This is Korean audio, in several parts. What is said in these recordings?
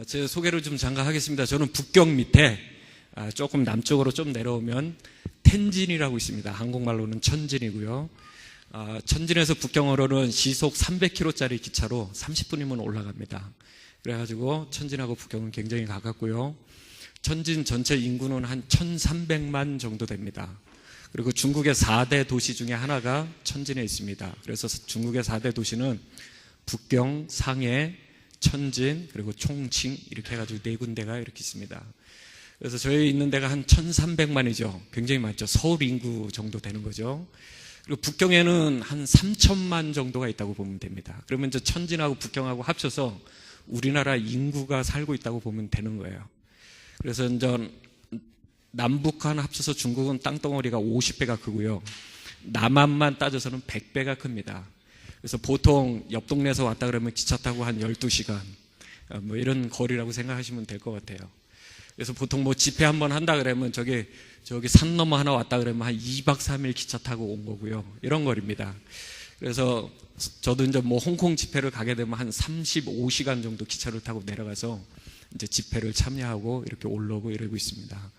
제 소개를 좀 잠깐 하겠습니다. 저는 북경 밑에 조금 남쪽으로 좀 내려오면 텐진이라고 있습니다. 한국말로는 천진이고요. 천진에서 북경으로는 시속 300km짜리 기차로 30분이면 올라갑니다. 그래가지고 천진하고 북경은 굉장히 가깝고요. 천진 전체 인구는 한 1300만 정도 됩니다. 그리고 중국의 4대 도시 중에 하나가 천진에 있습니다. 그래서 중국의 4대 도시는 북경, 상해, 천진, 그리고 총칭 이렇게 해가지고 네 군데가 이렇게 있습니다. 그래서 저희 있는 데가 한 1300만이죠. 굉장히 많죠. 서울 인구 정도 되는 거죠. 그리고 북경에는 한 3000만 정도가 있다고 보면 됩니다. 그러면 이제 천진하고 북경하고 합쳐서 우리나라 인구가 살고 있다고 보면 되는 거예요. 그래서 이제 남북한 합쳐서 중국은 땅덩어리가 50배가 크고요. 남한만 따져서는 100배가 큽니다. 그래서 보통 옆 동네에서 왔다 그러면 기차 타고 한 12시간 뭐 이런 거리라고 생각하시면 될 것 같아요. 그래서 보통 뭐 집회 한번 한다 그러면 저기 산 넘어 하나 왔다 그러면 한 2박 3일 기차 타고 온 거고요. 이런 거리입니다. 그래서 저도 이제 뭐 홍콩 집회를 가게 되면 한 35시간 정도 기차를 타고 내려가서 이제 집회를 참여하고 이렇게 올라오고 이러고 있습니다.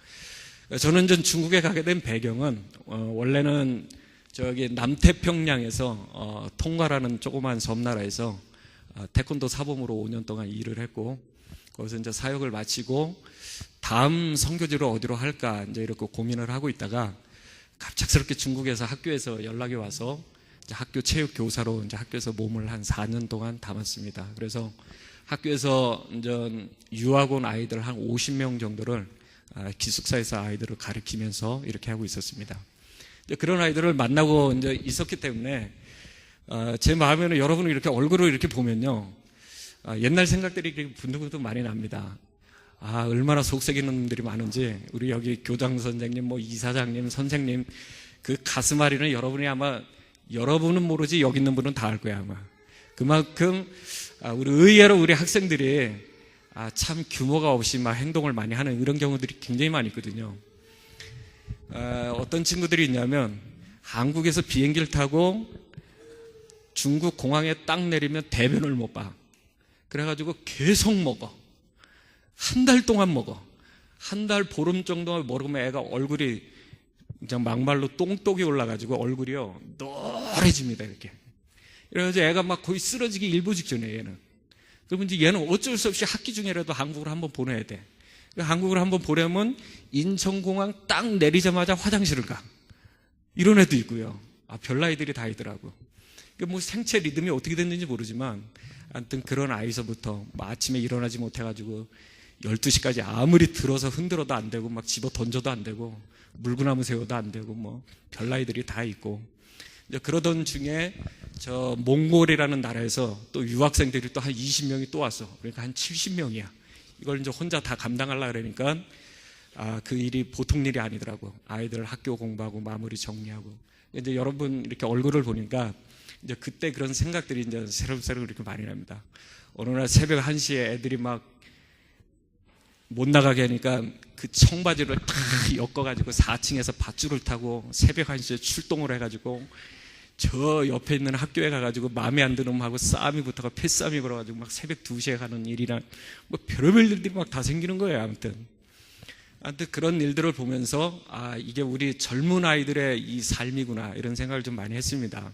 저는 이제 중국에 가게 된 배경은 원래는 저기 남태평양에서 통가라는 조그만 섬나라에서 태권도 사범으로 5년 동안 일을 했고 거기서 이제 사역을 마치고 다음 선교지를 어디로 할까 이제 이렇게 고민을 하고 있다가 갑작스럽게 중국에서 학교에서 연락이 와서 이제 학교 체육 교사로 이제 학교에서 몸을 한 4년 동안 담았습니다. 그래서 학교에서 이제 유학 온 아이들 한 50명 정도를 기숙사에서 아이들을 가르치면서 이렇게 하고 있었습니다. 그런 아이들을 만나고 이제 있었기 때문에 제 마음에는 여러분을 이렇게 얼굴을 이렇게 보면요, 옛날 생각들이 이렇게 분두분두 많이 납니다. 얼마나 속썩이는 놈들이 많은지. 우리 여기 교장 선생님, 뭐 이사장님, 선생님 그 가슴 앓이는 여러분이 아마 여러분은 모르지 여기 있는 분은 다 알 거야 아마. 그만큼 우리 의외로 우리 학생들이 참 규모가 없이 막 행동을 많이 하는 이런 경우들이 굉장히 많이 있거든요. 어떤 친구들이 있냐면 한국에서 비행기를 타고 중국 공항에 딱 내리면 대변을 못 봐. 그래가지고 계속 먹어. 한 달 동안 먹어. 한 달 보름 정도 먹으면 애가 얼굴이 그냥 막말로 똥똑이 올라가지고 얼굴이요 노래집니다 이렇게. 그래가지고 애가 막 거의 쓰러지기 일보 직전이에요 얘는. 그러면 이제 얘는 어쩔 수 없이 학기 중에라도 한국을 한번 보내야 돼. 한국을 한번 보려면 인천공항 딱 내리자마자 화장실을 가. 이런 애도 있고요. 별나이들이 다 있더라고. 뭐 생체 리듬이 어떻게 됐는지 모르지만 아무튼 그런 아이서부터 뭐 아침에 일어나지 못해가지고 12시까지 아무리 들어서 흔들어도 안 되고 막 집어 던져도 안 되고 물구나무 세워도 안 되고 뭐 별나이들이 다 있고, 이제 그러던 중에 저 몽골이라는 나라에서 또 유학생들이 또 한 20명이 또 왔어. 그러니까 한 70명이야. 이걸 이제 혼자 다 감당하려고 그러니까 그 일이 보통 일이 아니더라고. 아이들 학교 공부하고 마무리 정리하고. 이제 여러분 이렇게 얼굴을 보니까 이제 그때 그런 생각들이 이제 새록새록 이렇게 많이 납니다. 어느 날 새벽 1시에 애들이 막 못 나가게 하니까 그 청바지를 탁 엮어가지고 4층에서 밧줄을 타고 새벽 1시에 출동을 해가지고 저 옆에 있는 학교에 가가지고 마음에 안 드는 놈하고 싸움이 붙어가 패싸움이 걸어가지고 막 새벽 2시에 가는 일이나 뭐 별의별 일들이 막 다 생기는 거예요. 아무튼 그런 일들을 보면서 이게 우리 젊은 아이들의 이 삶이구나 이런 생각을 좀 많이 했습니다.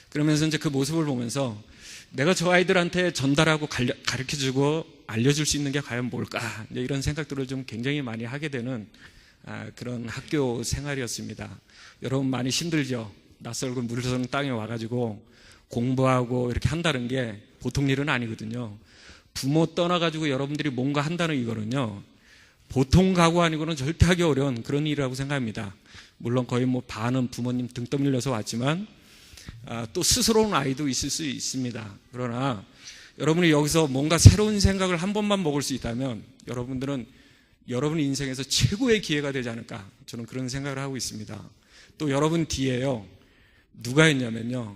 그러면서 이제 그 모습을 보면서 내가 저 아이들한테 전달하고 가르쳐주고 알려줄 수 있는 게 과연 뭘까, 이제 이런 생각들을 좀 굉장히 많이 하게 되는 그런 학교 생활이었습니다. 여러분 많이 힘들죠. 낯설고 물서는 땅에 와가지고 공부하고 이렇게 한다는 게 보통 일은 아니거든요. 부모 떠나가지고 여러분들이 뭔가 한다는 이거는요 보통 각오 아니고는 절대 하기 어려운 그런 일이라고 생각합니다. 물론 거의 뭐 반은 부모님 등 떠밀려서 왔지만 또 스스로운 아이도 있을 수 있습니다. 그러나 여러분이 여기서 뭔가 새로운 생각을 한 번만 먹을 수 있다면 여러분들은 여러분 인생에서 최고의 기회가 되지 않을까, 저는 그런 생각을 하고 있습니다. 또 여러분 뒤에요 누가 있냐면요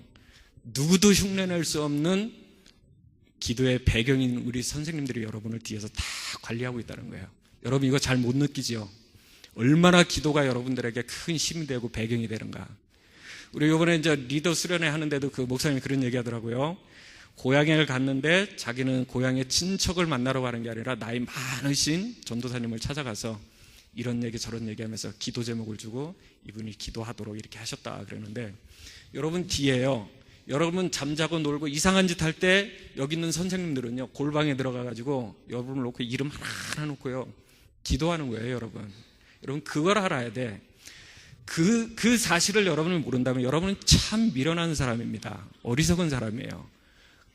누구도 흉내낼 수 없는 기도의 배경인 우리 선생님들이 여러분을 뒤에서 다 관리하고 있다는 거예요. 여러분 이거 잘 못 느끼지요? 얼마나 기도가 여러분들에게 큰 힘이 되고 배경이 되는가. 우리 이번에 이제 리더 수련회 하는데도 그 목사님이 그런 얘기 하더라고요. 고향을 갔는데 자기는 고향의 친척을 만나러 가는 게 아니라 나이 많으신 전도사님을 찾아가서 이런 얘기 저런 얘기하면서 기도 제목을 주고 이분이 기도하도록 이렇게 하셨다 그러는데, 여러분 뒤에요, 여러분 잠자고 놀고 이상한 짓 할 때 여기 있는 선생님들은요 골방에 들어가 가지고 여러분을 놓고 이름 하나 놓고요 기도하는 거예요. 여러분 그걸 알아야 돼. 그 사실을 여러분이 모른다면 여러분은 참 미련한 사람입니다. 어리석은 사람이에요.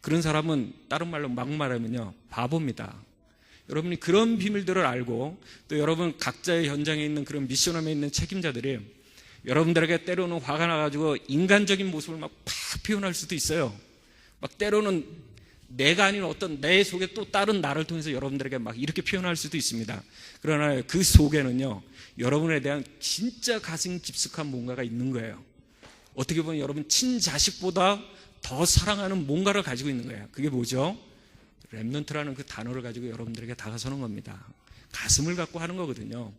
그런 사람은 다른 말로 막 말하면요 바보입니다. 여러분이 그런 비밀들을 알고, 또 여러분 각자의 현장에 있는 그런 미션홈에 있는 책임자들이 여러분들에게 때로는 화가 나가지고 인간적인 모습을 막 팍 표현할 수도 있어요. 막 때로는 내가 아닌 어떤 내 속에 또 다른 나를 통해서 여러분들에게 막 이렇게 표현할 수도 있습니다. 그러나 그 속에는요 여러분에 대한 진짜 가슴 깊숙한 뭔가가 있는 거예요. 어떻게 보면 여러분 친자식보다 더 사랑하는 뭔가를 가지고 있는 거예요. 그게 뭐죠? 렘넌트라는 그 단어를 가지고 여러분들에게 다가서는 겁니다. 가슴을 갖고 하는 거거든요.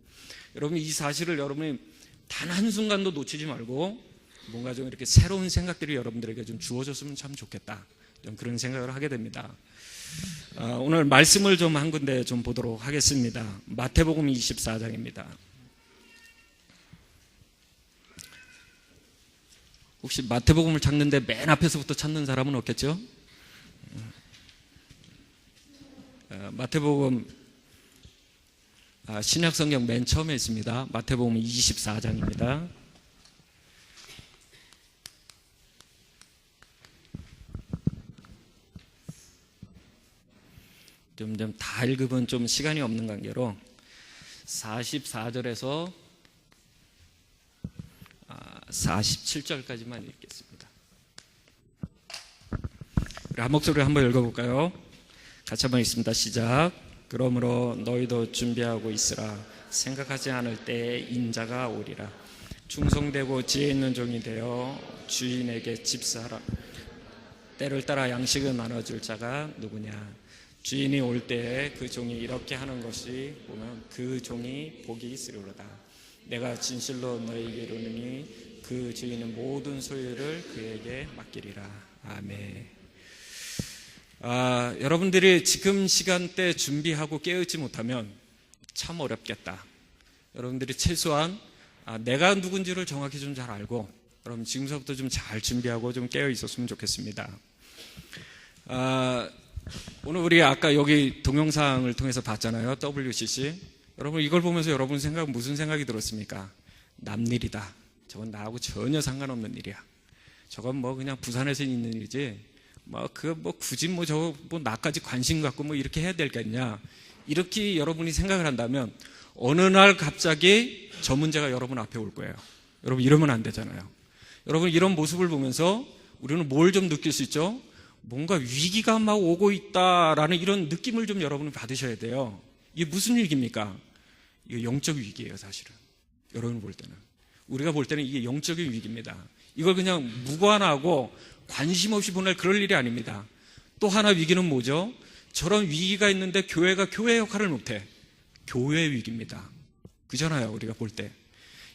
여러분 이 사실을 여러분이 단 한순간도 놓치지 말고 뭔가 좀 이렇게 새로운 생각들이 여러분들에게 좀 주어졌으면 참 좋겠다, 좀 그런 생각을 하게 됩니다. 오늘 말씀을 좀 한 군데 좀 보도록 하겠습니다. 마태복음 24장입니다. 혹시 마태복음을 찾는데 맨 앞에서부터 찾는 사람은 없겠죠? 마태복음 신약성경 맨 처음에 있습니다. 마태복음 24장입니다. 좀 다 읽으면 좀 시간이 없는 관계로 44절에서 47절까지만 읽겠습니다. 우리 한 목소리로 한번 읽어볼까요? 같이 한번 읽습니다. 시작. 그러므로 너희도 준비하고 있으라. 생각하지 않을 때에 인자가 오리라. 충성되고 지혜 있는 종이 되어 주인에게 집사하라. 때를 따라 양식을 나눠줄 자가 누구냐? 주인이 올 때에 그 종이 이렇게 하는 것이 보면 그 종이 복이 있으리로다. 내가 진실로 너희에게 이르노니 그 주인은 모든 소유를 그에게 맡기리라. 아멘. 여러분들이 지금 시간대 준비하고 깨어있지 못하면 참 어렵겠다. 여러분들이 최소한 내가 누군지를 정확히 좀 잘 알고, 여러분 지금서부터 좀 잘 준비하고 좀 깨어 있었으면 좋겠습니다. 오늘 우리 아까 여기 동영상을 통해서 봤잖아요. WCC. 여러분 이걸 보면서 여러분 생각 무슨 생각이 들었습니까? 남일이다. 저건 나하고 전혀 상관없는 일이야. 저건 뭐 그냥 부산에서 있는 일이지. 굳이 나까지 관심 갖고 이렇게 해야 될겠냐. 이렇게 여러분이 생각을 한다면 어느 날 갑자기 저 문제가 여러분 앞에 올 거예요. 여러분 이러면 안 되잖아요. 여러분 이런 모습을 보면서 우리는 뭘 좀 느낄 수 있죠? 뭔가 위기가 막 오고 있다라는 이런 느낌을 좀 여러분은 받으셔야 돼요. 이게 무슨 위기입니까? 이게 영적 위기예요, 사실은. 여러분 볼 때는. 우리가 볼 때는 이게 영적인 위기입니다. 이걸 그냥 무관하고 관심 없이 보낼 그럴 일이 아닙니다. 또 하나 위기는 뭐죠? 저런 위기가 있는데 교회가 교회 역할을 못해. 교회의 위기입니다. 그잖아요, 우리가 볼 때.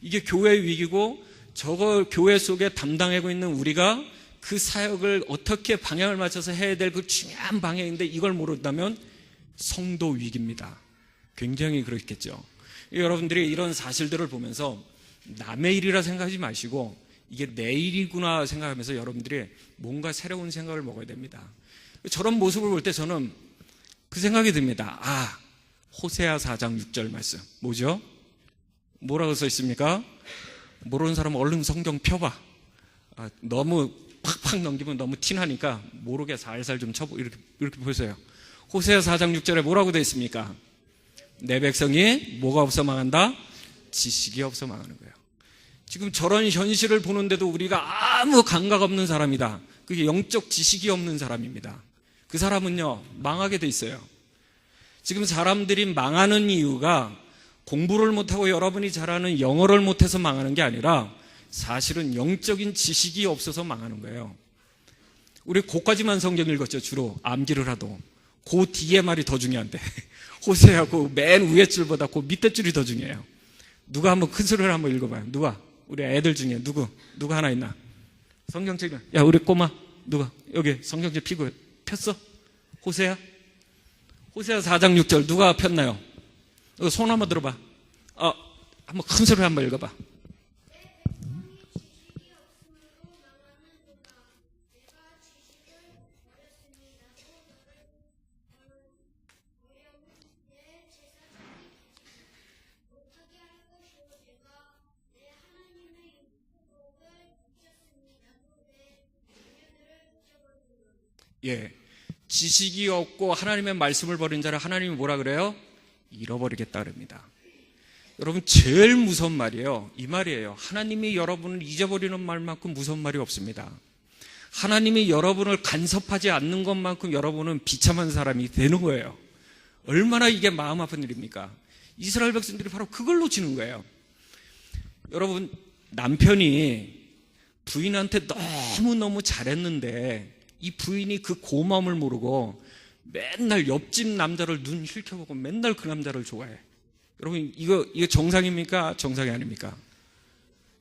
이게 교회의 위기고, 저거 교회 속에 담당하고 있는 우리가 그 사역을 어떻게 방향을 맞춰서 해야 될 그 중요한 방향인데 이걸 모른다면 성도 위기입니다. 굉장히 그렇겠죠. 여러분들이 이런 사실들을 보면서 남의 일이라 생각하지 마시고 이게 내 일이구나 생각하면서 여러분들이 뭔가 새로운 생각을 먹어야 됩니다. 저런 모습을 볼 때 저는 그 생각이 듭니다. 호세아 4장 6절 말씀. 뭐죠? 뭐라고 써 있습니까? 모르는 사람은 얼른 성경 펴봐. 너무 팍팍 넘기면 너무 티나니까 모르게 살살 좀 쳐보. 이렇게 보세요. 호세아 4장 6절에 뭐라고 되어 있습니까? 내 백성이 뭐가 없어 망한다? 지식이 없어 망하는 거예요. 지금 저런 현실을 보는데도 우리가 아무 감각 없는 사람이다. 그게 영적 지식이 없는 사람입니다. 그 사람은요 망하게 돼 있어요. 지금 사람들이 망하는 이유가 공부를 못하고 여러분이 잘하는 영어를 못해서 망하는 게 아니라 사실은 영적인 지식이 없어서 망하는 거예요. 우리 고까지만 성경 읽었죠. 주로 암기를 하도. 그 뒤에 말이 더 중요한데 호세하고 맨 위에 줄보다 그 밑에 줄이 더 중요해요. 누가 한번 큰 소리를 한번 읽어봐요. 누가? 우리 애들 중에 누가 하나 있나? 성경책. 야 우리 꼬마 누가? 여기 성경책 폈어? 호세아? 호세아 4장 6절 누가 폈나요? 손 한번 들어봐. 한번 큰 소리로 한번 읽어봐. 예, 지식이 없고 하나님의 말씀을 버린 자를 하나님이 뭐라 그래요? 잃어버리겠다 그럽니다. 여러분 제일 무서운 말이에요. 이 말이에요. 하나님이 여러분을 잊어버리는 말만큼 무서운 말이 없습니다. 하나님이 여러분을 간섭하지 않는 것만큼 여러분은 비참한 사람이 되는 거예요. 얼마나 이게 마음 아픈 일입니까? 이스라엘 백성들이 바로 그걸 놓치는 거예요. 여러분 남편이 부인한테 너무너무 잘했는데 이 부인이 그 고마움을 모르고 맨날 옆집 남자를 눈 힐켜보고 맨날 그 남자를 좋아해. 여러분 이거 정상입니까? 정상이 아닙니까?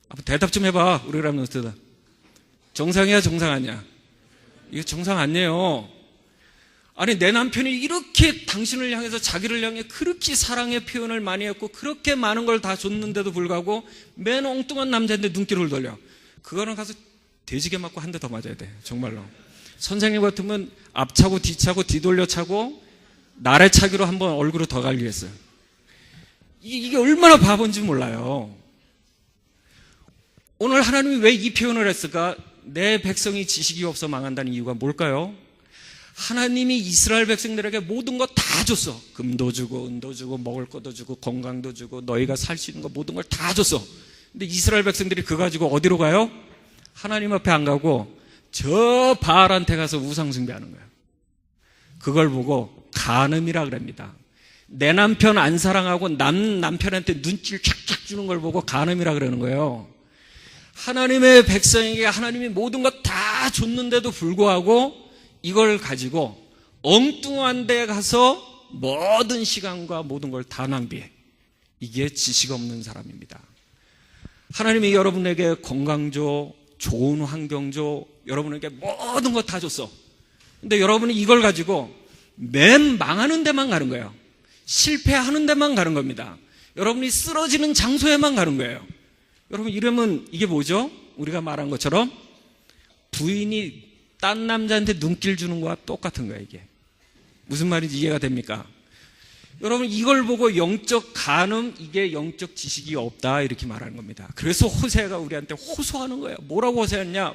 한번 대답 좀 해봐. 우리 라면서다. 정상이야 정상 아니야? 이거 정상 아니에요. 아니 내 남편이 이렇게 당신을 향해서 자기를 향해 그렇게 사랑의 표현을 많이 했고 그렇게 많은 걸 다 줬는데도 불구하고 맨 엉뚱한 남자인데 눈길을 돌려. 그거는 가서 돼지게 맞고 한 대 더 맞아야 돼. 정말로. 선생님 같으면 앞차고 뒤차고 뒤돌려 차고 나래차기로 한번 얼굴을 더 갈기겠어요. 이게 얼마나 바본지 몰라요. 오늘 하나님이 왜 이 표현을 했을까? 내 백성이 지식이 없어 망한다는 이유가 뭘까요? 하나님이 이스라엘 백성들에게 모든 거 다 줬어. 금도 주고 은도 주고 먹을 것도 주고 건강도 주고 너희가 살 수 있는 거 모든 걸 다 줬어. 근데 이스라엘 백성들이 그거 가지고 어디로 가요? 하나님 앞에 안 가고 저 바알한테 가서 우상 숭배하는 거예요. 그걸 보고 간음이라 그럽니다. 내 남편 안 사랑하고 남편한테 눈길 착착 주는 걸 보고 간음이라 그러는 거예요. 하나님의 백성에게 하나님이 모든 것 다 줬는데도 불구하고 이걸 가지고 엉뚱한 데 가서 모든 시간과 모든 걸 다 낭비해. 이게 지식 없는 사람입니다. 하나님이 여러분에게 건강 줘, 좋은 환경 줘, 여러분에게 모든 거 다 줬어. 근데 여러분이 이걸 가지고 맨 망하는 데만 가는 거예요. 실패하는 데만 가는 겁니다. 여러분이 쓰러지는 장소에만 가는 거예요. 여러분 이러면 이게 뭐죠? 우리가 말한 것처럼 부인이 딴 남자한테 눈길 주는 거와 똑같은 거예요. 이게 무슨 말인지 이해가 됩니까? 여러분 이걸 보고 영적 간음, 이게 영적 지식이 없다 이렇게 말하는 겁니다. 그래서 호세아가 우리한테 호소하는 거예요. 뭐라고 호소했냐?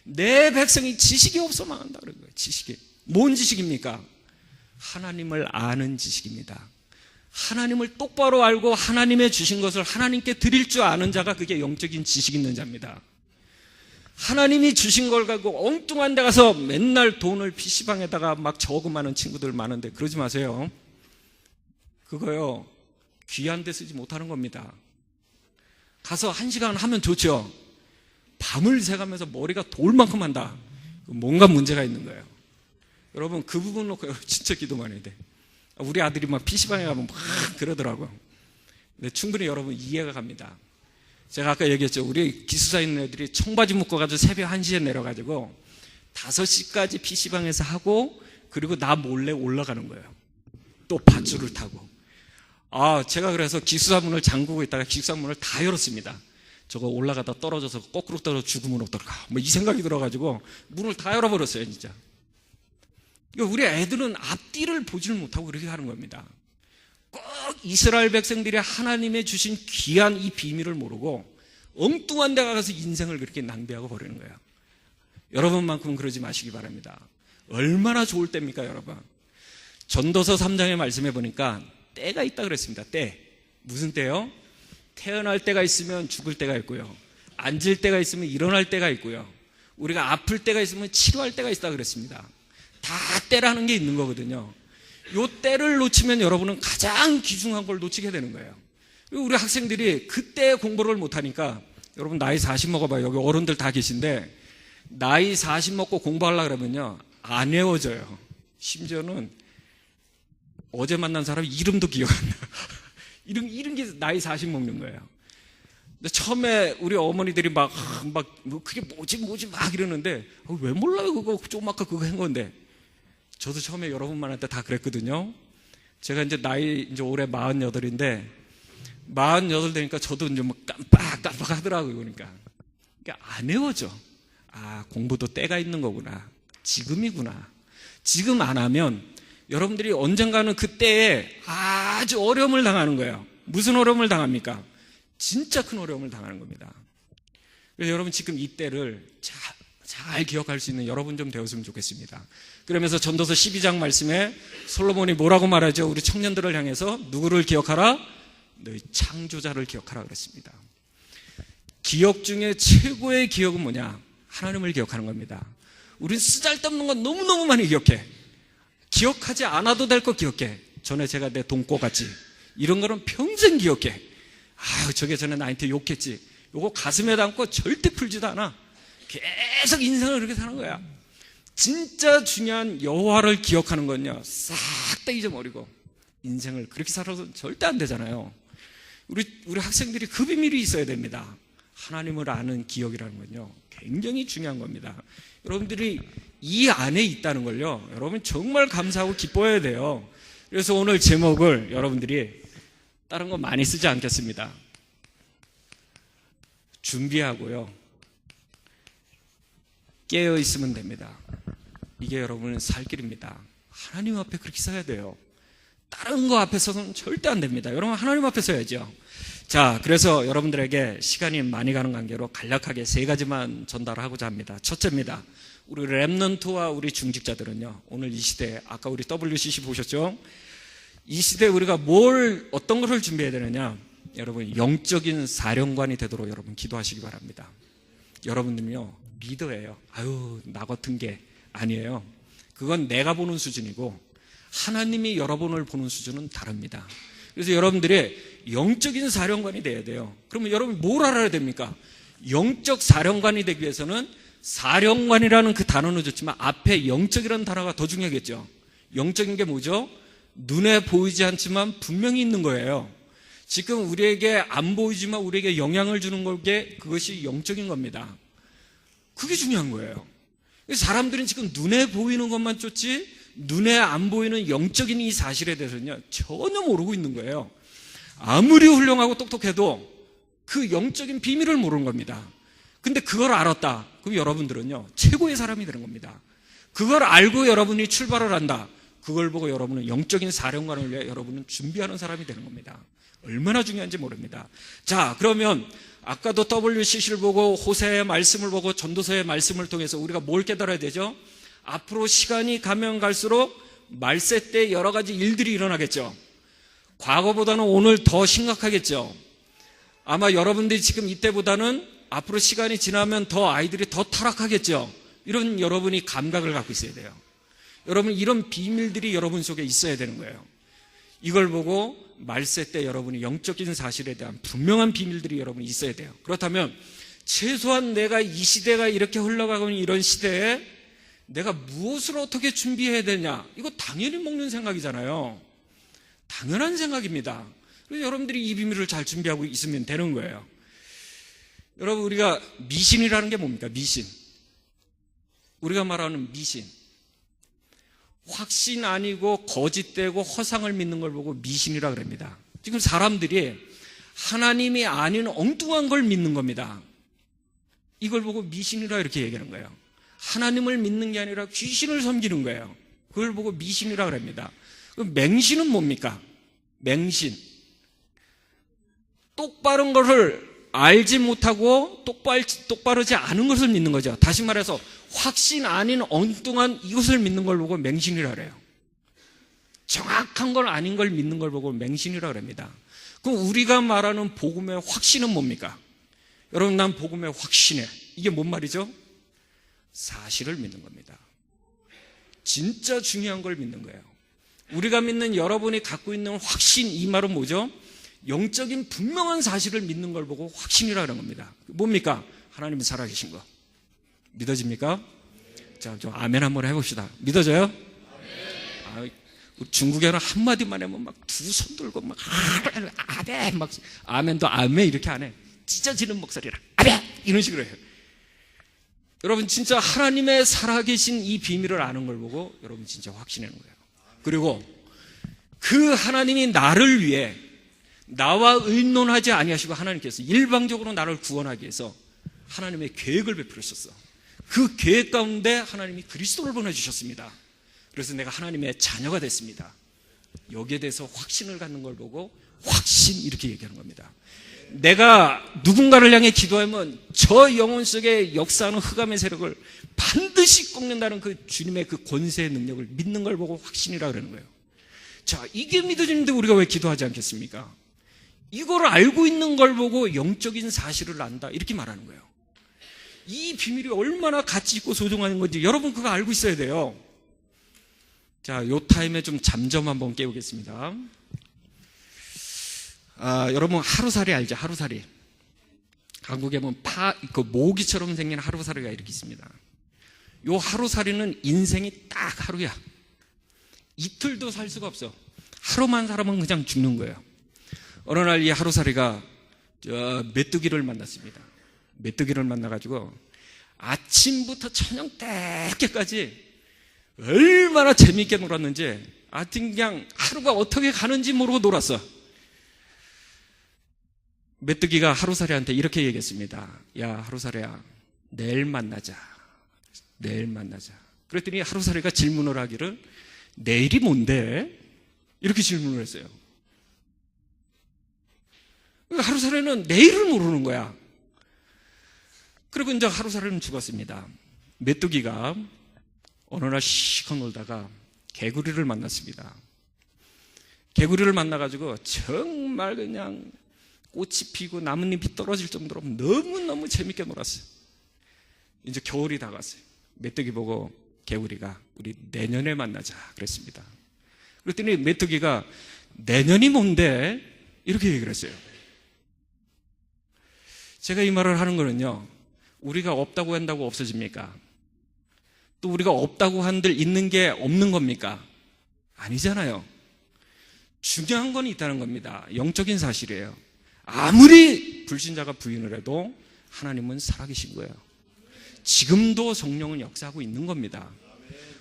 내 백성이 지식이 없어 망한다 그런 거예요. 지식이. 뭔 지식입니까? 하나님을 아는 지식입니다. 하나님을 똑바로 알고 하나님의 주신 것을 하나님께 드릴 줄 아는 자가 그게 영적인 지식 있는 자입니다. 하나님이 주신 걸 가지고 엉뚱한 데 가서 맨날 돈을 PC방에다가 막 저금하는 친구들 많은데 그러지 마세요. 그거요 귀한 데 쓰지 못하는 겁니다. 가서 1시간 하면 좋죠. 밤을 새가면서 머리가 돌만큼 한다. 뭔가 문제가 있는 거예요. 여러분 그 부분 놓고 진짜 기도 많이 해야 돼. 우리 아들이 막 PC방에 가면 막 그러더라고요. 근데 충분히 여러분 이해가 갑니다. 제가 아까 얘기했죠. 우리 기숙사에 있는 애들이 청바지 묶어가지고 새벽 1시에 내려가지고 5시까지 PC방에서 하고 그리고 나 몰래 올라가는 거예요. 또 밧줄을 타고. 제가 그래서 기숙사 문을 잠그고 있다가 기숙사 문을 다 열었습니다. 저거 올라가다 떨어져서 거꾸로 떨어져 죽으면 어떨까? 뭐 이 생각이 들어가지고 문을 다 열어버렸어요, 진짜. 우리 애들은 앞뒤를 보지를 못하고 그렇게 하는 겁니다. 꼭 이스라엘 백성들이 하나님의 주신 귀한 이 비밀을 모르고 엉뚱한 데 가서 인생을 그렇게 낭비하고 버리는 거예요. 여러분만큼은 그러지 마시기 바랍니다. 얼마나 좋을 때입니까, 여러분? 전도서 3장에 말씀해 보니까 때가 있다 그랬습니다. 때. 무슨 때요? 태어날 때가 있으면 죽을 때가 있고요. 앉을 때가 있으면 일어날 때가 있고요. 우리가 아플 때가 있으면 치료할 때가 있다 그랬습니다. 다 때라는 게 있는 거거든요. 요 때를 놓치면 여러분은 가장 귀중한 걸 놓치게 되는 거예요. 우리 학생들이 그때 공부를 못하니까 여러분 나이 40 먹어봐요. 여기 어른들 다 계신데 나이 40 먹고 공부하려고 그러면요 안 외워져요. 심지어는 어제 만난 사람 이름도 기억 안 나. 이런 게 나이 40 먹는 거예요. 근데 처음에 우리 어머니들이 막 그게 뭐지 막 이러는데 왜 몰라요 그거 좀 아까 그거 한 건데 저도 처음에 여러분만한테 다 그랬거든요. 제가 이제 나이 이제 올해 48인데 48 되니까 저도 이제 뭐 깜빡 하더라고요. 그러니까 안 외워져. 아, 공부도 때가 있는 거구나. 지금이구나. 지금 안 하면 여러분들이 언젠가는 그때에 아주 어려움을 당하는 거예요. 무슨 어려움을 당합니까? 진짜 큰 어려움을 당하는 겁니다. 그래서 여러분 지금 이때를 잘 기억할 수 있는 여러분 좀 되었으면 좋겠습니다. 그러면서 전도서 12장 말씀에 솔로몬이 뭐라고 말하죠? 우리 청년들을 향해서 누구를 기억하라? 너희 창조자를 기억하라 그랬습니다. 기억 중에 최고의 기억은 뭐냐? 하나님을 기억하는 겁니다. 우린 쓰잘데없는 건 너무너무 많이 기억해. 기억하지 않아도 될 거 기억해. 전에 제가 내 돈꼬같이 이런 거는 평생 기억해. 아유, 저게 전에 나한테 욕했지. 요거 가슴에 담고 절대 풀지도 않아. 계속 인생을 그렇게 사는 거야. 진짜 중요한 여호와를 기억하는 건요, 싹 다 잊어버리고 인생을 그렇게 살아서 절대 안 되잖아요. 우리 학생들이 그 비밀이 있어야 됩니다. 하나님을 아는 기억이라는 건요, 굉장히 중요한 겁니다. 여러분들이 이 안에 있다는 걸요, 여러분 정말 감사하고 기뻐해야 돼요. 그래서 오늘 제목을 여러분들이 다른 거 많이 쓰지 않겠습니다. 준비하고요, 깨어 있으면 됩니다. 이게 여러분의 살 길입니다. 하나님 앞에 그렇게 서야 돼요. 다른 거 앞에 서서는 절대 안 됩니다. 여러분 하나님 앞에 서야죠. 자, 그래서 여러분들에게 시간이 많이 가는 관계로 간략하게 3가지만 전달하고자 합니다. 첫째입니다. 우리 렘넌트와 우리 중직자들은요, 오늘 이 시대에, 아까 우리 WCC 보셨죠? 이 시대에 우리가 어떤 것을 준비해야 되느냐? 여러분, 영적인 사령관이 되도록 여러분 기도하시기 바랍니다. 여러분들은요, 리더예요. 아유, 나 같은 게 아니에요. 그건 내가 보는 수준이고 하나님이 여러분을 보는 수준은 다릅니다. 그래서 여러분들이 영적인 사령관이 돼야 돼요. 그러면 여러분이 뭘 알아야 됩니까? 영적 사령관이 되기 위해서는 사령관이라는 그 단어는 좋지만 앞에 영적이라는 단어가 더 중요하겠죠. 영적인 게 뭐죠? 눈에 보이지 않지만 분명히 있는 거예요. 지금 우리에게 안 보이지만 우리에게 영향을 주는 게 그것이 영적인 겁니다. 그게 중요한 거예요. 사람들은 지금 눈에 보이는 것만 쫓지 눈에 안 보이는 영적인 이 사실에 대해서는요, 전혀 모르고 있는 거예요. 아무리 훌륭하고 똑똑해도 그 영적인 비밀을 모르는 겁니다. 근데 그걸 알았다. 그럼 여러분들은요, 최고의 사람이 되는 겁니다. 그걸 알고 여러분이 출발을 한다. 그걸 보고 여러분은 영적인 사령관을 위해 여러분은 준비하는 사람이 되는 겁니다. 얼마나 중요한지 모릅니다. 자, 그러면 아까도 WCC를 보고 호세의 말씀을 보고 전도서의 말씀을 통해서 우리가 뭘 깨달아야 되죠? 앞으로 시간이 가면 갈수록 말세 때 여러 가지 일들이 일어나겠죠. 과거보다는 오늘 더 심각하겠죠. 아마 여러분들이 지금 이때보다는 앞으로 시간이 지나면 더 아이들이 더 타락하겠죠. 이런 여러분이 감각을 갖고 있어야 돼요. 여러분, 이런 비밀들이 여러분 속에 있어야 되는 거예요. 이걸 보고 말세 때 여러분이 영적인 사실에 대한 분명한 비밀들이 여러분이 있어야 돼요. 그렇다면 최소한 내가 이 시대가 이렇게 흘러가고 있는 이런 시대에 내가 무엇을 어떻게 준비해야 되냐, 이거 당연히 먹는 생각이잖아요. 당연한 생각입니다. 그래서 여러분들이 이 비밀을 잘 준비하고 있으면 되는 거예요. 여러분, 우리가 미신이라는 게 뭡니까? 미신. 우리가 말하는 미신, 확신 아니고 거짓되고 허상을 믿는 걸 보고 미신이라 그럽니다. 지금 사람들이 하나님이 아닌 엉뚱한 걸 믿는 겁니다. 이걸 보고 미신이라 이렇게 얘기하는 거예요. 하나님을 믿는 게 아니라 귀신을 섬기는 거예요. 그걸 보고 미신이라 그럽니다. 그럼 맹신은 뭡니까? 맹신. 똑바른 것을 알지 못하고 똑바르지 않은 것을 믿는 거죠. 다시 말해서 확신 아닌 엉뚱한 이것을 믿는 걸 보고 맹신이라 그래요. 정확한 걸 아닌 걸 믿는 걸 보고 맹신이라 그럽니다. 그럼 우리가 말하는 복음의 확신은 뭡니까? 여러분, 난 복음에 확신해. 이게 뭔 말이죠? 사실을 믿는 겁니다. 진짜 중요한 걸 믿는 거예요. 우리가 믿는, 여러분이 갖고 있는 확신, 이 말은 뭐죠? 영적인 분명한 사실을 믿는 걸 보고 확신이라 그런 겁니다. 뭡니까? 하나님이 살아계신 거. 믿어집니까? 자, 좀 아멘 한번 해봅시다. 믿어져요? 아, 중국에는 한마디만 하면 막 두 손 들고 막 아멘, 막 아멘도 아멘 이렇게 안 해. 찢어지는 목소리라 아멘 이런 식으로 해요. 여러분 진짜 하나님의 살아계신 이 비밀을 아는 걸 보고 여러분 진짜 확신하는 거예요. 그리고 그 하나님이 나를 위해 나와 의논하지 아니하시고 하나님께서 일방적으로 나를 구원하기 위해서 하나님의 계획을 베풀으셨어. 그 계획 가운데 하나님이 그리스도를 보내주셨습니다. 그래서 내가 하나님의 자녀가 됐습니다. 여기에 대해서 확신을 갖는 걸 보고 확신 이렇게 얘기하는 겁니다. 내가 누군가를 향해 기도하면 저 영혼 속에 역사하는 흑암의 세력을 반드시 꺾는다는 그 주님의 그 권세의 능력을 믿는 걸 보고 확신이라 그러는 거예요. 자, 이게 믿어지는데 우리가 왜 기도하지 않겠습니까? 이걸 알고 있는 걸 보고 영적인 사실을 안다 이렇게 말하는 거예요. 이 비밀이 얼마나 가치 있고 소중한 건지 여러분 그거 알고 있어야 돼요. 자, 요 타임에 좀 잠 좀 한번 깨우겠습니다. 여러분 하루살이 알죠? 하루살이. 한국에 보면 그 모기처럼 생긴 하루살이가 이렇게 있습니다. 요 하루살이는 인생이 딱 하루야. 이틀도 살 수가 없어. 하루만 살아면 그냥 죽는 거예요. 어느 날 이 하루살이가 메뚜기를 만났습니다. 메뚜기를 만나가지고 아침부터 저녁 때까지 얼마나 재미있게 놀았는지 하여튼 그냥 하루가 어떻게 가는지 모르고 놀았어. 메뚜기가 하루살이한테 이렇게 얘기했습니다. 야, 하루살이야, 내일 만나자. 내일 만나자. 그랬더니 하루살이가 질문을 하기를 내일이 뭔데? 이렇게 질문을 했어요. 하루살이는 내일을 모르는 거야. 그리고 이제 하루살이는 죽었습니다. 메뚜기가 어느 날 시컷 놀다가 개구리를 만났습니다. 개구리를 만나가지고 정말 그냥 꽃이 피고 나뭇잎이 떨어질 정도로 너무너무 재밌게 놀았어요. 이제 겨울이 다가왔어요. 메뚜기 보고 개구리가 우리 내년에 만나자 그랬습니다. 그랬더니 메뚜기가 내년이 뭔데? 이렇게 얘기를 했어요. 제가 이 말을 하는 거는요, 우리가 없다고 한다고 없어집니까? 또 우리가 없다고 한들 있는 게 없는 겁니까? 아니잖아요. 중요한 건 있다는 겁니다. 영적인 사실이에요. 아무리 불신자가 부인을 해도 하나님은 살아계신 거예요. 지금도 성령은 역사하고 있는 겁니다.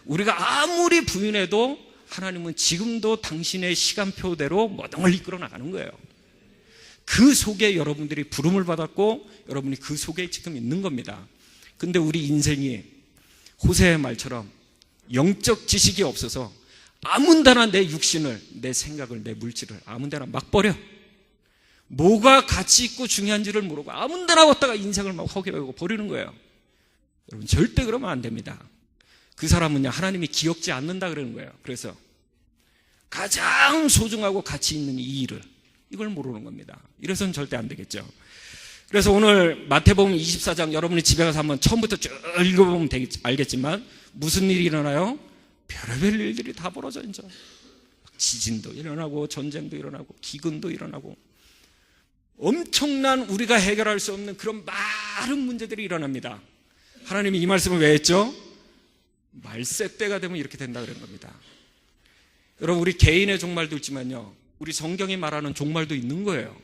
우리가 아무리 부인해도 하나님은 지금도 당신의 시간표대로 모든 걸 이끌어 나가는 거예요. 그 속에 여러분들이 부름을 받았고 여러분이 그 속에 지금 있는 겁니다. 근데 우리 인생이 호세의 말처럼 영적 지식이 없어서 아무데나 내 육신을, 내 생각을, 내 물질을 아무데나 막 버려. 뭐가 가치 있고 중요한지를 모르고 아무데나 왔다가 인생을 막 허기하고 버리는 거예요. 여러분 절대 그러면 안 됩니다. 그 사람은요, 하나님이 기억지 않는다 그러는 거예요. 그래서 가장 소중하고 가치 있는 이 일을, 이걸 모르는 겁니다. 이래서는 절대 안 되겠죠. 그래서 오늘 마태복음 24장 여러분이 집에 가서 한번 처음부터 쭉 읽어보면 알겠지만 무슨 일이 일어나요? 별의별 일들이 다 벌어져. 이제 지진도 일어나고 전쟁도 일어나고 기근도 일어나고 엄청난 우리가 해결할 수 없는 그런 많은 문제들이 일어납니다. 하나님이 이 말씀을 왜 했죠? 말세 때가 되면 이렇게 된다 그런 겁니다. 여러분 우리 개인의 종말도 있지만요, 우리 성경이 말하는 종말도 있는 거예요.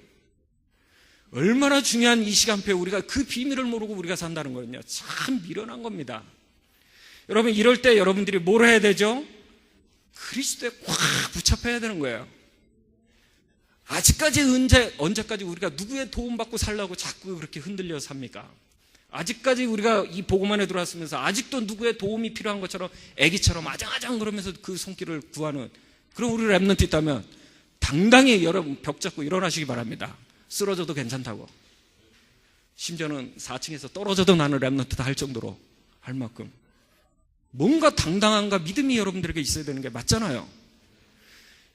얼마나 중요한 이 시간표에 우리가 그 비밀을 모르고 우리가 산다는 거는요, 참 미련한 겁니다. 여러분 이럴 때 여러분들이 뭘 해야 되죠? 그리스도에 꽉 붙잡혀야 되는 거예요. 아직까지 언제까지 우리가 누구의 도움받고 살려고 자꾸 그렇게 흔들려 삽니까? 아직까지 우리가 이 복음 안에 들어왔으면서 아직도 누구의 도움이 필요한 것처럼 애기처럼 아장아장 그러면서 그 손길을 구하는 그런 우리 랩런트 있다면 당당히 여러분 벽 잡고 일어나시기 바랍니다. 쓰러져도 괜찮다고. 심지어는 4층에서 떨어져도 나는 랩런트다 할 정도로 할 만큼 뭔가 당당함과 믿음이 여러분들에게 있어야 되는 게 맞잖아요.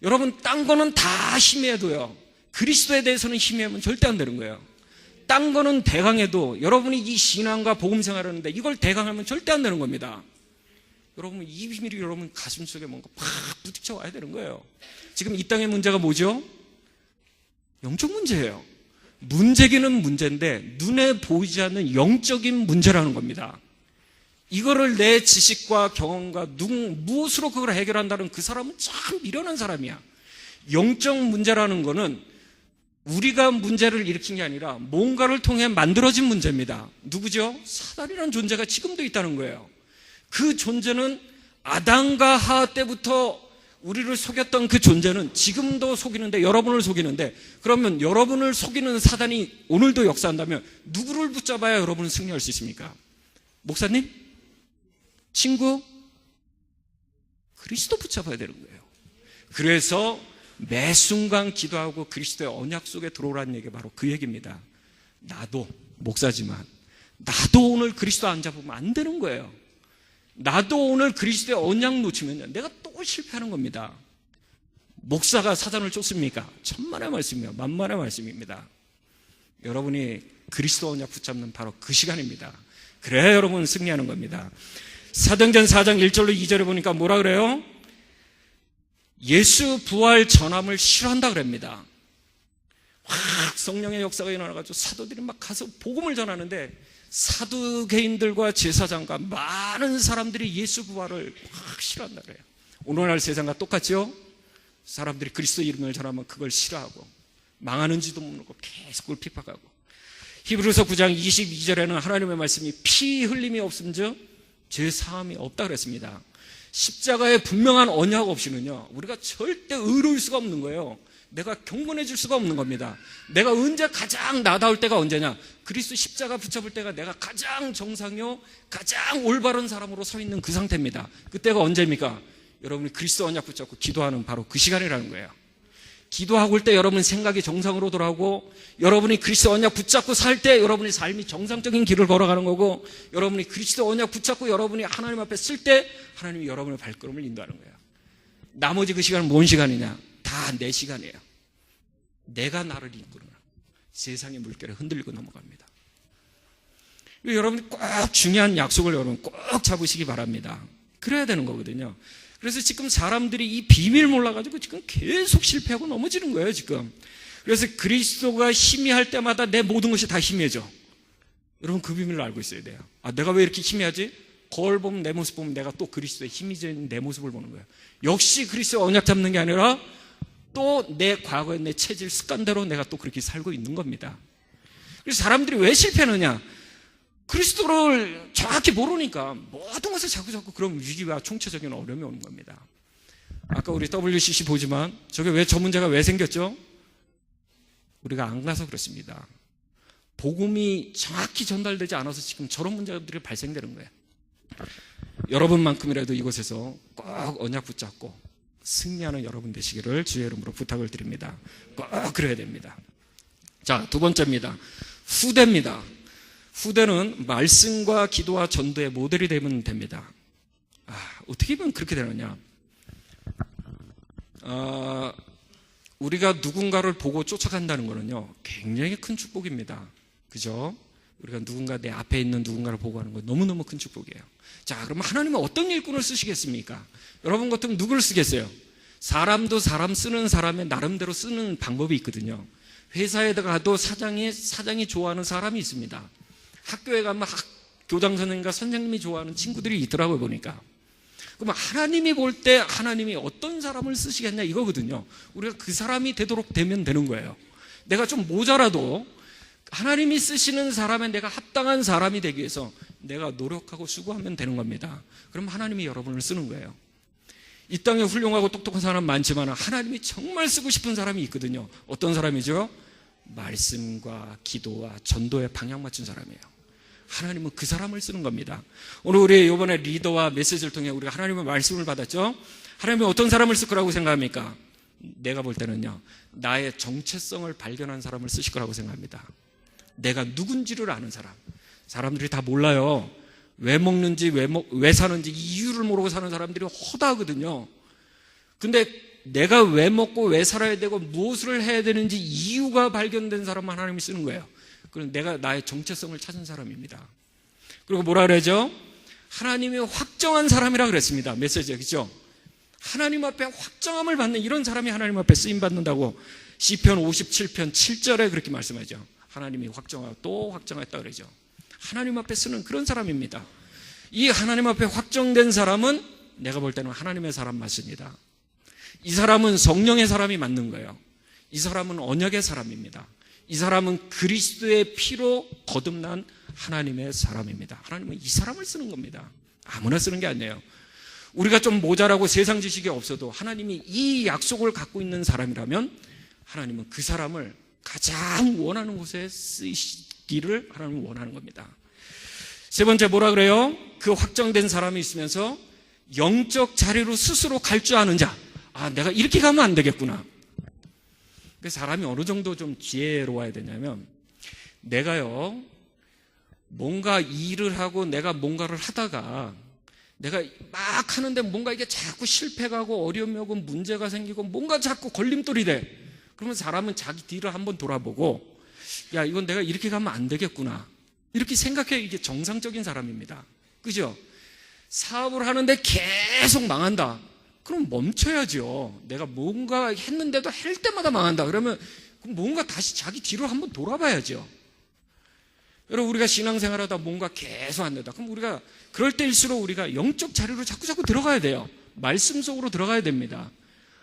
여러분 딴 거는 다 힘해도요, 그리스도에 대해서는 힘해면 절대 안 되는 거예요. 딴 거는 대강해도 여러분이 이 신앙과 복음 생활을 하는데 이걸 대강하면 절대 안 되는 겁니다. 여러분 이 비밀이 여러분 가슴 속에 뭔가 팍 부딪혀 와야 되는 거예요. 지금 이 땅의 문제가 뭐죠? 영적 문제예요. 문제기는 문제인데 눈에 보이지 않는 영적인 문제라는 겁니다. 이거를 내 지식과 경험과 무엇으로 그걸 해결한다는 그 사람은 참 미련한 사람이야. 영적 문제라는 거는 우리가 문제를 일으킨 게 아니라 뭔가를 통해 만들어진 문제입니다. 누구죠? 사단이라는 존재가 지금도 있다는 거예요. 그 존재는 아담과 하와 때부터 우리를 속였던 그 존재는 지금도 속이는데, 여러분을 속이는데, 그러면 여러분을 속이는 사단이 오늘도 역사한다면 누구를 붙잡아야 여러분은 승리할 수 있습니까? 목사님? 친구? 그리스도 붙잡아야 되는 거예요. 그래서 매 순간 기도하고 그리스도의 언약 속에 들어오라는 얘기가 바로 그 얘기입니다. 나도 목사지만 나도 오늘 그리스도 안 잡으면 안 되는 거예요. 나도 오늘 그리스도의 언약 놓치면 내가 또 실패하는 겁니다. 목사가 사단을 쫓습니까? 천만의 말씀이며 만만의 말씀입니다. 여러분이 그리스도 언약 붙잡는 바로 그 시간입니다. 그래야 여러분은 승리하는 겁니다. 사도행전 4장 1절로 2절에 보니까 뭐라 그래요? 예수 부활 전함을 싫어한다 그럽니다. 확 성령의 역사가 일어나가지고 사도들이 막 가서 복음을 전하는데, 사두개인들과 제사장과 많은 사람들이 예수 부활을 확 싫어한다 그래요. 오늘날 세상과 똑같죠? 사람들이 그리스도 이름을 전하면 그걸 싫어하고 망하는지도 모르고 계속 그걸 핍박하고. 히브리서 9장 22절에는 하나님의 말씀이 피 흘림이 없음즉 죄 사함이 없다 그랬습니다. 십자가의 분명한 언약 없이는요, 우리가 절대 의로울 수가 없는 거예요. 내가 경건해질 수가 없는 겁니다. 내가 언제 가장 나다울 때가 언제냐? 그리스도 십자가 붙잡을 때가 내가 가장 정상이요, 가장 올바른 사람으로 서 있는 그 상태입니다. 그때가 언제입니까? 여러분이 그리스도 언약 붙잡고 기도하는 바로 그 시간이라는 거예요. 기도하고 올 때 여러분 생각이 정상으로 돌아오고, 여러분이 그리스도 언약 붙잡고 살 때 여러분의 삶이 정상적인 길을 걸어가는 거고, 여러분이 그리스도 언약 붙잡고 여러분이 하나님 앞에 쓸 때 하나님이 여러분의 발걸음을 인도하는 거예요. 나머지 그 시간은 뭔 시간이냐? 다 내 시간이에요. 내가 나를 이끌어 세상의 물결에 흔들리고 넘어갑니다. 여러분이 꼭 중요한 약속을 여러분 꼭 잡으시기 바랍니다. 그래야 되는 거거든요. 그래서 지금 사람들이 이 비밀 몰라가지고 지금 계속 실패하고 넘어지는 거예요, 지금. 그래서 그리스도가 희미할 때마다 내 모든 것이 다 희미해져. 여러분 그 비밀을 알고 있어야 돼요. 아, 내가 왜 이렇게 희미하지? 거울 보면 내 모습 보면 내가 또 그리스도의 희미해진 내 모습을 보는 거예요. 역시 그리스도 언약 잡는 게 아니라 또 내 과거의 내 체질 습관대로 내가 또 그렇게 살고 있는 겁니다. 그래서 사람들이 왜 실패하느냐? 그리스도를 정확히 모르니까 모든 것을 자꾸 그런 위기와 총체적인 어려움이 오는 겁니다. 아까 우리 WCC 보지만 저게 왜 저 문제가 왜 생겼죠? 우리가 안 가서 그렇습니다. 복음이 정확히 전달되지 않아서 지금 저런 문제들이 발생되는 거예요. 여러분만큼이라도 이곳에서 꼭 언약 붙잡고 승리하는 여러분 되시기를 주의 이름으로 부탁을 드립니다. 꼭 그래야 됩니다. 자, 두 번째입니다. 후대입니다. 후대는 말씀과 기도와 전도의 모델이 되면 됩니다. 어떻게 보면 그렇게 되느냐? 우리가 누군가를 보고 쫓아간다는 것은요, 굉장히 큰 축복입니다. 그죠? 우리가 누군가 내 앞에 있는 누군가를 보고 하는 건 너무너무 큰 축복이에요. 자, 그러면 하나님은 어떤 일꾼을 쓰시겠습니까? 여러분 같으면 누구를 쓰겠어요? 사람도 사람 쓰는 사람의 나름대로 쓰는 방법이 있거든요. 회사에 가도 사장이 좋아하는 사람이 있습니다. 학교에 가면 교장 선생님과 선생님이 좋아하는 친구들이 있더라고요, 보니까. 그럼 하나님이 볼 때 하나님이 어떤 사람을 쓰시겠냐 이거거든요. 우리가 그 사람이 되도록 되면 되는 거예요. 내가 좀 모자라도 하나님이 쓰시는 사람에 내가 합당한 사람이 되기 위해서 내가 노력하고 수고하면 되는 겁니다. 그럼 하나님이 여러분을 쓰는 거예요. 이 땅에 훌륭하고 똑똑한 사람 많지만 하나님이 정말 쓰고 싶은 사람이 있거든요. 어떤 사람이죠? 말씀과 기도와 전도에 방향 맞춘 사람이에요. 하나님은 그 사람을 쓰는 겁니다. 오늘 우리 이번에 리더와 메시지를 통해 우리가 하나님의 말씀을 받았죠. 하나님이 어떤 사람을 쓸 거라고 생각합니까? 내가 볼 때는요, 나의 정체성을 발견한 사람을 쓰실 거라고 생각합니다. 내가 누군지를 아는 사람. 사람들이 다 몰라요. 왜 먹는지 왜 사는지 이유를 모르고 사는 사람들이 허다하거든요. 근데 내가 왜 먹고 왜 살아야 되고 무엇을 해야 되는지 이유가 발견된 사람은 하나님이 쓰는 거예요. 그럼 내가 나의 정체성을 찾은 사람입니다. 그리고 뭐라 그러죠? 하나님이 확정한 사람이라 그랬습니다. 메시지에, 그죠? 하나님 앞에 확정함을 받는 이런 사람이 하나님 앞에 쓰임받는다고 시편 57편 7절에 그렇게 말씀하죠. 하나님이 확정하고 또 확정했다 그러죠. 하나님 앞에 쓰는 그런 사람입니다. 이 하나님 앞에 확정된 사람은 내가 볼 때는 하나님의 사람 맞습니다. 이 사람은 성령의 사람이 맞는 거예요. 이 사람은 언약의 사람입니다. 이 사람은 그리스도의 피로 거듭난 하나님의 사람입니다. 하나님은 이 사람을 쓰는 겁니다. 아무나 쓰는 게 아니에요. 우리가 좀 모자라고 세상 지식이 없어도 하나님이 이 약속을 갖고 있는 사람이라면 하나님은 그 사람을 가장 원하는 곳에 쓰시기를 하나님은 원하는 겁니다. 세 번째 뭐라 그래요? 그 확정된 사람이 있으면서 영적 자리로 스스로 갈 줄 아는 자. 내가 이렇게 가면 안 되겠구나. 사람이 어느 정도 좀 지혜로워야 되냐면, 내가요 뭔가 일을 하고 내가 뭔가를 하다가 내가 막 하는데 뭔가 이게 자꾸 실패가고 어려움이 오고 문제가 생기고 뭔가 자꾸 걸림돌이 돼. 그러면 사람은 자기 뒤를 한번 돌아보고, 야, 이건 내가 이렇게 가면 안 되겠구나, 이렇게 생각해. 이게 정상적인 사람입니다. 그죠? 사업을 하는데 계속 망한다. 그럼 멈춰야죠. 내가 뭔가 했는데도 할 때마다 망한다. 그러면 뭔가 다시 자기 뒤로 한번 돌아봐야죠. 여러분, 우리가 신앙생활하다 뭔가 계속 안 된다. 그럼 우리가 그럴 때일수록 우리가 영적 자리로 자꾸 들어가야 돼요. 말씀 속으로 들어가야 됩니다.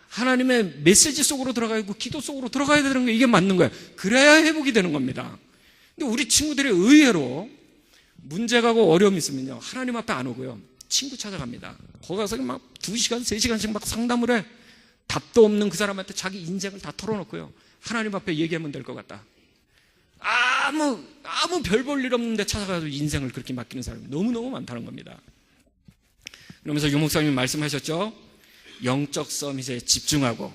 하나님의 메시지 속으로 들어가야 되고 기도 속으로 들어가야 되는 게 이게 맞는 거예요. 그래야 회복이 되는 겁니다. 근데 우리 친구들이 의외로 문제가 고 어려움이 있으면요, 하나님 앞에 안 오고요, 친구 찾아갑니다. 거기 가서 막 2시간, 3시간씩 막 상담을 해. 답도 없는 그 사람한테 자기 인생을 다 털어놓고요, 하나님 앞에 얘기하면 될 것 같다. 아무 별 볼 일 없는데 찾아가서 인생을 그렇게 맡기는 사람이 너무너무 많다는 겁니다. 그러면서 유 목사님이 말씀하셨죠. 영적 서밋에 집중하고,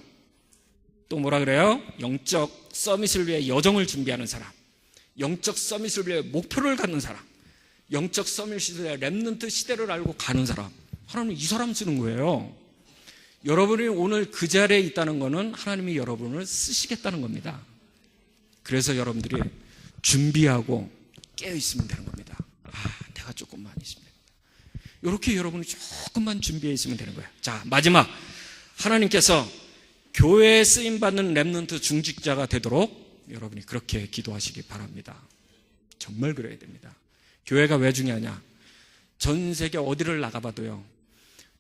또 뭐라 그래요? 영적 서밋을 위해 여정을 준비하는 사람, 영적 서밋을 위해 목표를 갖는 사람, 영적 서밋을 위해 렘넌트 시대를 알고 가는 사람. 하나님은 이 사람 쓰는 거예요. 여러분이 오늘 그 자리에 있다는 것은 하나님이 여러분을 쓰시겠다는 겁니다. 그래서 여러분들이 준비하고 깨어있으면 되는 겁니다. 내가 조금만 있으면 됩니다. 이렇게 여러분이 조금만 준비해 있으면 되는 거예요. 자, 마지막, 하나님께서 교회에 쓰임받는 렘넌트 중직자가 되도록 여러분이 그렇게 기도하시기 바랍니다. 정말 그래야 됩니다. 교회가 왜 중요하냐? 전 세계 어디를 나가봐도요,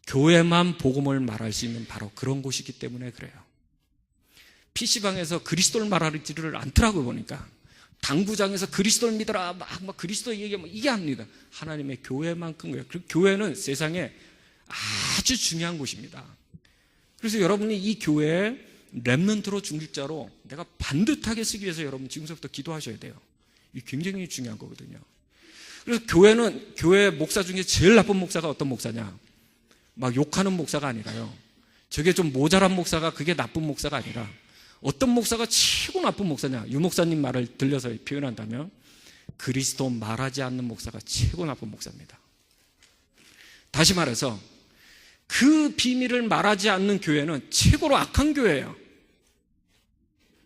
교회만 복음을 말할 수 있는 바로 그런 곳이기 때문에 그래요. PC방에서 그리스도를 말하지를 않더라고요. 보니까 당구장에서 그리스도를 믿어라 막 그리스도 얘기하면 이게 아닙니다. 하나님의 교회만큼 그래요. 그 교회는 세상에 아주 중요한 곳입니다. 그래서 여러분이 이 교회에 렘넌트로 중직자로 내가 반듯하게 쓰기 위해서 여러분 지금부터 기도하셔야 돼요. 이게 굉장히 중요한 거거든요. 그래서 교회는, 교회 목사 중에 제일 나쁜 목사가 어떤 목사냐? 막 욕하는 목사가 아니라요, 저게 좀 모자란 목사가 그게 나쁜 목사가 아니라, 어떤 목사가 최고 나쁜 목사냐? 유 목사님 말을 들려서 표현한다면 그리스도 말하지 않는 목사가 최고 나쁜 목사입니다. 다시 말해서 그 비밀을 말하지 않는 교회는 최고로 악한 교회예요.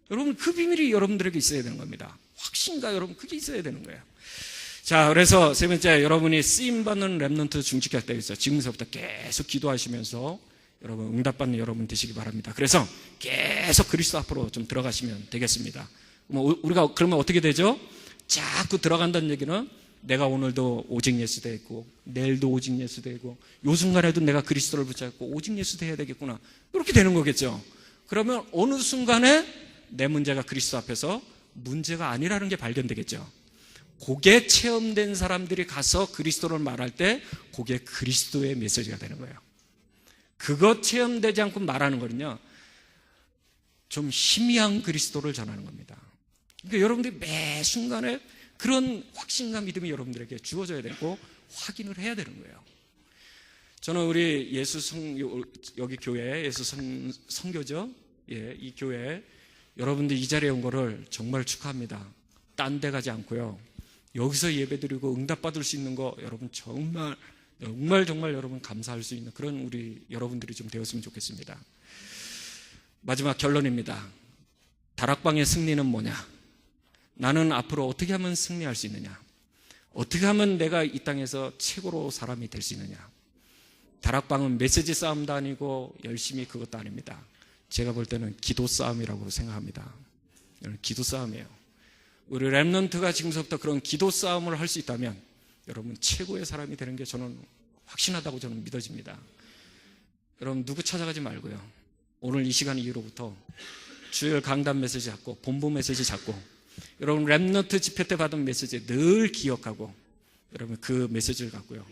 여러분, 그 비밀이 여러분들에게 있어야 되는 겁니다. 확신과 여러분, 그게 있어야 되는 거예요. 자, 그래서 세 번째, 여러분이 쓰임받는 렘넌트 중직할 때 있어요. 지금서부터 계속 기도하시면서 여러분 응답받는 여러분 되시기 바랍니다. 그래서 계속 그리스도 앞으로 좀 들어가시면 되겠습니다. 우리가 그러면 어떻게 되죠? 자꾸 들어간다는 얘기는 내가 오늘도 오직 예수 되고 내일도 오직 예수 되고 요 순간에도 내가 그리스도를 붙잡고 오직 예수 돼야 되겠구나, 이렇게 되는 거겠죠. 그러면 어느 순간에 내 문제가 그리스도 앞에서 문제가 아니라는 게 발견되겠죠. 그게 체험된 사람들이 가서 그리스도를 말할 때 그게 그리스도의 메시지가 되는 거예요. 그거 체험되지 않고 말하는 거는요, 좀 희미한 그리스도를 전하는 겁니다. 그러니까 여러분들이 매 순간에 그런 확신과 믿음이 여러분들에게 주어져야 되고 확인을 해야 되는 거예요. 저는 우리 여기 교회 예수 선교죠. 예, 이 교회 여러분들 이 자리에 온 거를 정말 축하합니다. 딴 데 가지 않고요, 여기서 예배드리고 응답받을 수 있는 거 여러분 정말 여러분 감사할 수 있는 그런 우리 여러분들이 좀 되었으면 좋겠습니다. 마지막 결론입니다. 다락방의 승리는 뭐냐? 나는 앞으로 어떻게 하면 승리할 수 있느냐? 어떻게 하면 내가 이 땅에서 최고로 사람이 될 수 있느냐? 다락방은 메시지 싸움도 아니고 열심히 그것도 아닙니다. 제가 볼 때는 기도 싸움이라고 생각합니다. 기도 싸움이에요. 우리 렘넌트가 지금부터 그런 기도 싸움을 할 수 있다면 여러분 최고의 사람이 되는 게 저는 확신하다고 저는 믿어집니다. 여러분 누구 찾아가지 말고요, 오늘 이 시간 이후로부터 주일 강단 메시지 잡고 본부 메시지 잡고 여러분 렘넌트 집회 때 받은 메시지 늘 기억하고 여러분 그 메시지를 갖고요.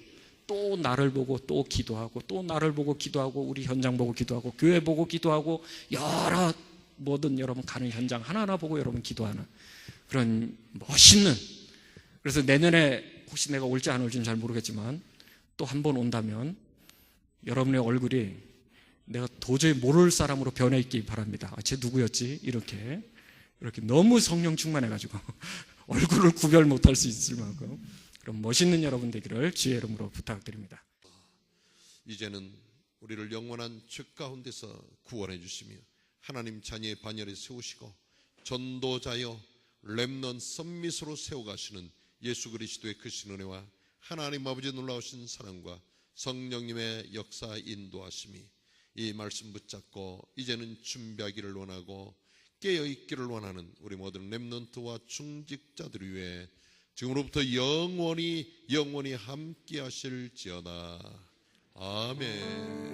또 나를 보고 또 기도하고 또 나를 보고 기도하고 우리 현장 보고 기도하고 교회 보고 기도하고 여러 뭐든 여러분 가는 현장 하나하나 보고 여러분 기도하는 그런 멋있는, 그래서 내년에 혹시 내가 올지 안 올지는 잘 모르겠지만 또 한 번 온다면 여러분의 얼굴이 내가 도저히 모를 사람으로 변해 있기 바랍니다. 쟤 누구였지? 이렇게 너무 성령 충만해가지고 얼굴을 구별 못할 수 있을 만큼 그런 멋있는 여러분 되기를 주의 이름으로 부탁드립니다. 이제는 우리를 영원한 죄 가운데서 구원해 주시며 하나님 자녀의 반열에 세우시고 전도자여 렘넌트 썸밋으로 세워가시는 예수 그리스도의 크신 은혜와 하나님 아버지의 놀라우신 사랑과 성령님의 역사 인도하심이 이 말씀 붙잡고 이제는 준비하기를 원하고 깨어있기를 원하는 우리 모든 렘넌트와 중직자들 위해 지금으로부터 영원히 함께 하실지어다. 아멘.